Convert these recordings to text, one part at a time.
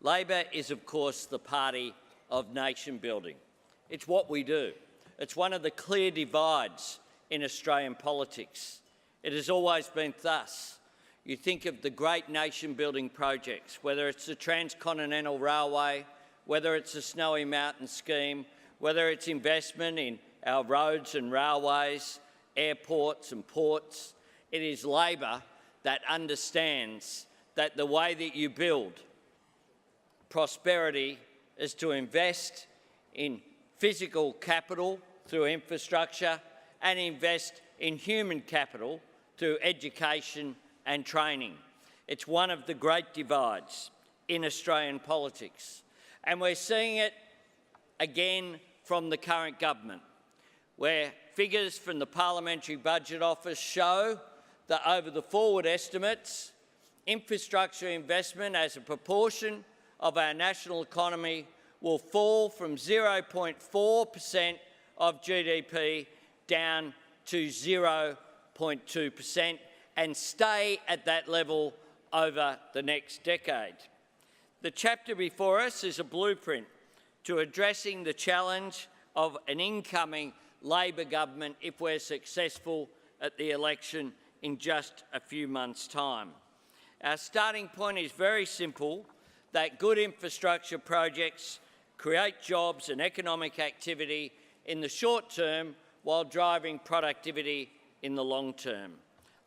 Labor is, of course, the party of nation building. It's what we do. It's one of the clear divides in Australian politics. It has always been thus. You think of the great nation-building projects, whether it's the Transcontinental Railway, whether it's the Snowy Mountain Scheme, whether it's investment in our roads and railways, airports and ports. It is Labor that understands that the way that you build prosperity is to invest in physical capital through infrastructure and invest in human capital through education and training. It's one of the great divides in Australian politics. And we're seeing it again from the current government, where figures from the Parliamentary Budget Office show that over the forward estimates, infrastructure investment as a proportion of our national economy will fall from 0.4% of GDP down to 0.2% and stay at that level over the next decade. The chapter before us is a blueprint to addressing the challenge of an incoming Labor government if we're successful at the election in just a few months' time. Our starting point is very simple, that good infrastructure projects create jobs and economic activity in the short term while driving productivity in the long term.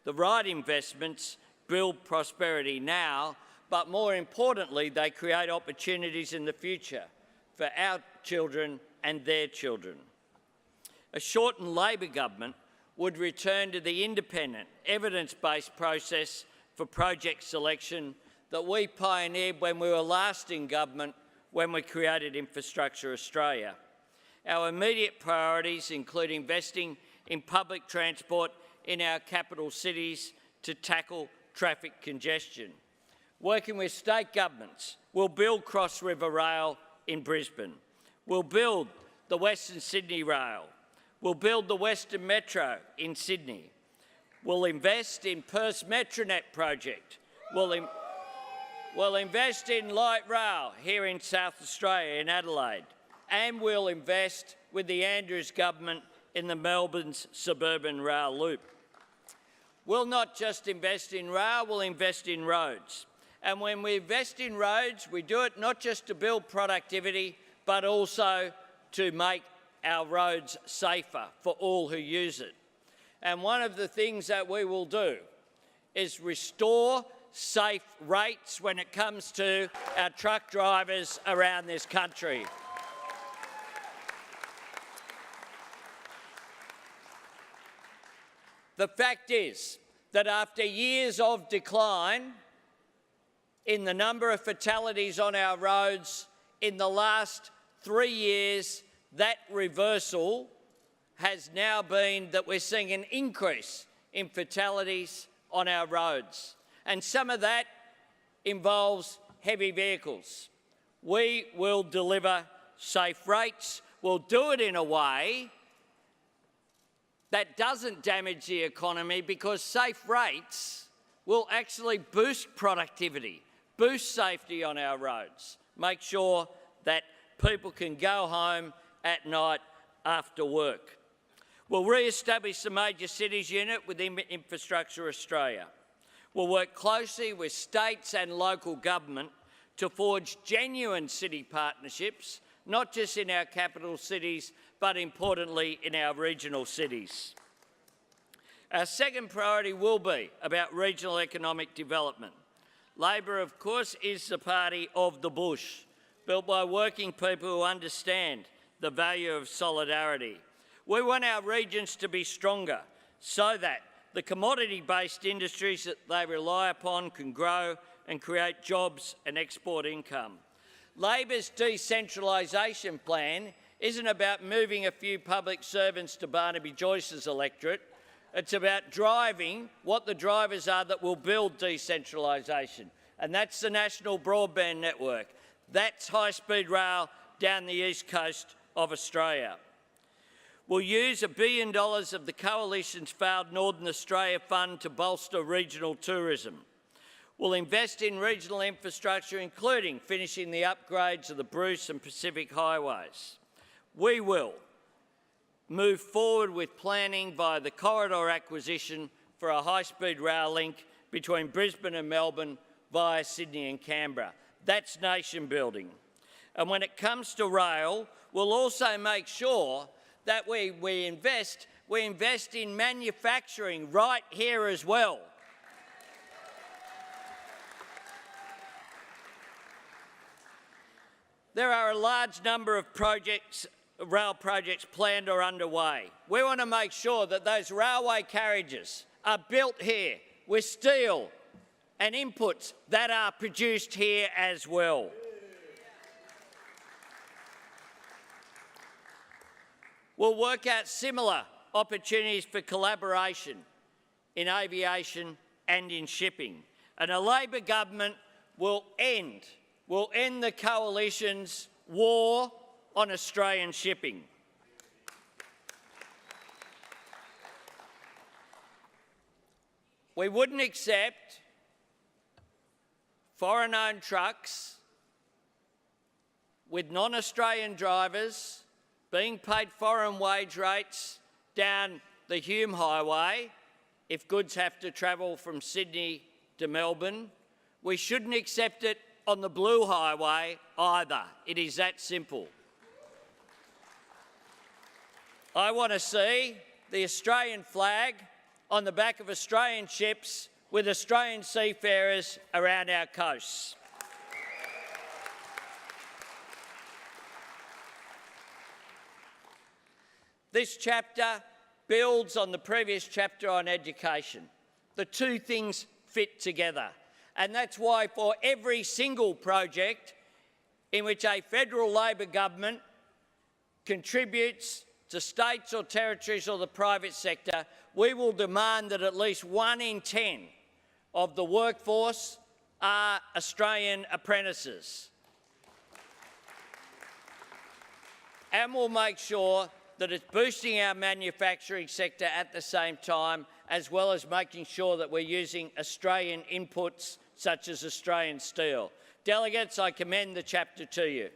The right investments build prosperity now, but more importantly, they create opportunities in the future for our children and their children. A shortened Labor government would return to the independent, evidence-based process for project selection that we pioneered when we were last in government when we created Infrastructure Australia. Our immediate priorities include investing in public transport in our capital cities to tackle traffic congestion. Working with state governments, we'll build Cross River Rail in Brisbane. We'll build the Western Sydney Rail. We'll build the Western Metro in Sydney. We'll invest in Perth's Metronet project. We'll invest in light rail here in South Australia, in Adelaide. And we'll invest with the Andrews government in the Melbourne's suburban rail loop. We'll not just invest in rail, we'll invest in roads. And when we invest in roads, we do it not just to build productivity, but also to make our roads safer for all who use it. And one of the things that we will do is restore safe rates when it comes to our truck drivers around this country. The fact is that after years of decline in the number of fatalities on our roads, in the last 3 years, that reversal has now been that we're seeing an increase in fatalities on our roads. And some of that involves heavy vehicles. We will deliver safe rates. We'll do it in a way that doesn't damage the economy, because safe rates will actually boost productivity, boost safety on our roads, make sure that people can go home at night after work. We'll re-establish the Major Cities Unit within Infrastructure Australia. We'll work closely with states and local government to forge genuine city partnerships, not just in our capital cities, but importantly in our regional cities. Our second priority will be about regional economic development. Labor, of course, is the party of the bush, built by working people who understand the value of solidarity. We want our regions to be stronger so that the commodity-based industries that they rely upon can grow and create jobs and export income. Labor's decentralisation plan isn't about moving a few public servants to Barnaby Joyce's electorate. It's about driving what the drivers are that will build decentralisation, and that's the National Broadband Network. That's high-speed rail down the east coast of Australia. We'll use $1 billion of the Coalition's failed Northern Australia Fund to bolster regional tourism. We'll invest in regional infrastructure, including finishing the upgrades of the Bruce and Pacific highways. We will move forward with planning via the corridor acquisition for a high-speed rail link between Brisbane and Melbourne via Sydney and Canberra. That's nation building. And when it comes to rail, we'll also make sure that we invest in manufacturing right here as well. There are a large number of rail projects planned or underway. We want to make sure that those railway carriages are built here with steel and inputs that are produced here as well. We'll work out similar opportunities for collaboration in aviation and in shipping. And a Labor government will end the Coalition's war on Australian shipping. We wouldn't accept foreign-owned trucks with non-Australian drivers being paid foreign wage rates down the Hume Highway if goods have to travel from Sydney to Melbourne. We shouldn't accept it on the Blue Highway either. It is that simple. I want to see the Australian flag on the back of Australian ships with Australian seafarers around our coasts. This chapter builds on the previous chapter on education. The two things fit together. And that's why for every single project in which a federal Labor government contributes to states or territories or the private sector, we will demand that at least 1 in 10 of the workforce are Australian apprentices. And we'll make sure that it's boosting our manufacturing sector at the same time, as well as making sure that we're using Australian inputs such as Australian steel. Delegates, I commend the chapter to you.